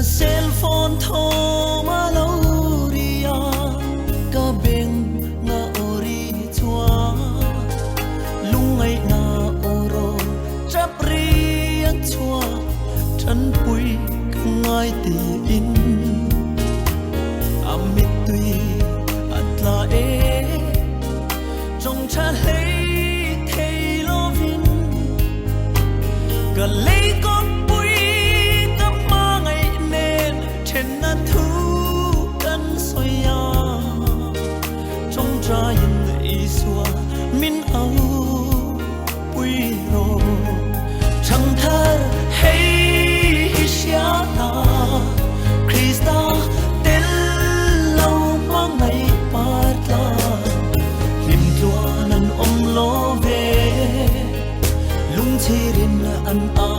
cell phone tho ma lo ria ka beng na ori chua lungai na oro chapri ang chua chan pui ngai ti in amit tui atla e trong cha lei thei lovin ka lei con pui ka ma ngai nen chen na thu kan soya trong tra in i sua min au pui ro chang thar hey sia na Krista tel lâu ma ngai patla lim tua nan om lo ve lung chirin an a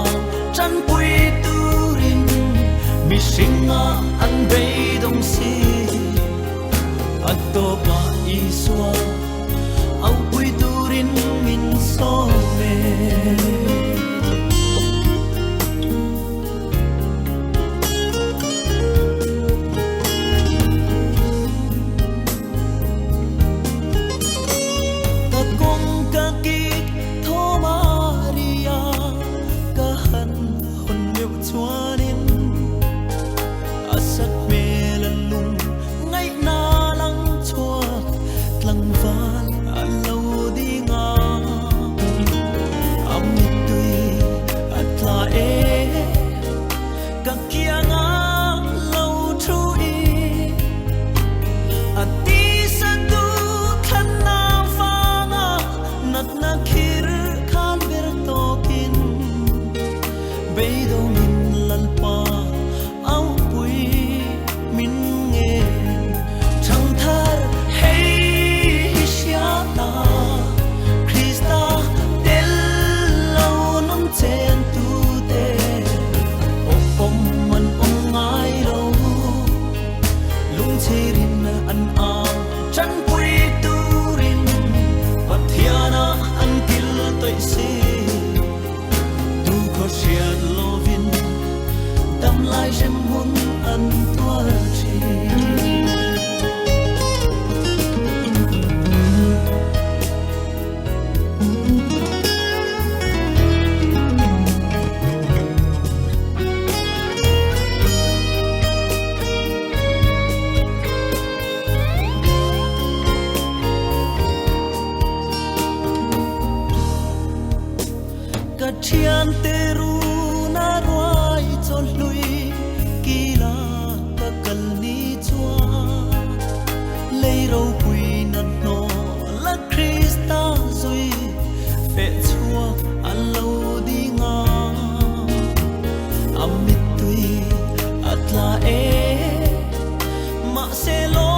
chan pui turin mi singa an be dong si atto pa iswa au pui turin min so ve chian te ru na roi chon lui kila ka kal ni chua lei ro pui na no la Krista zui fe chua alo di nga amit tui atla e ma se lo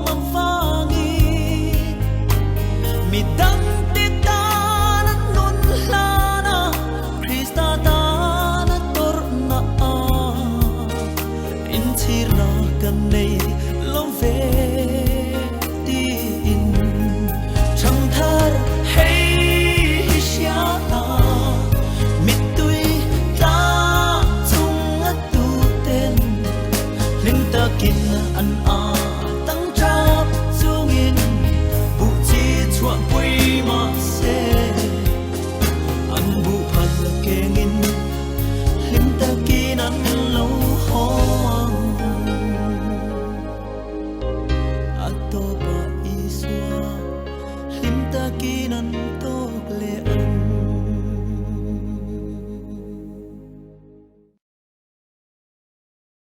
ma vangi mi dang này lòng về tin chẳng thar hay xia ta mít tui ta chung ngắt tu tên linh ta kin an a tăng trap chung in bu chi chua pui ma se an bu phat ke ngin linh ta kin an lâu ho kinan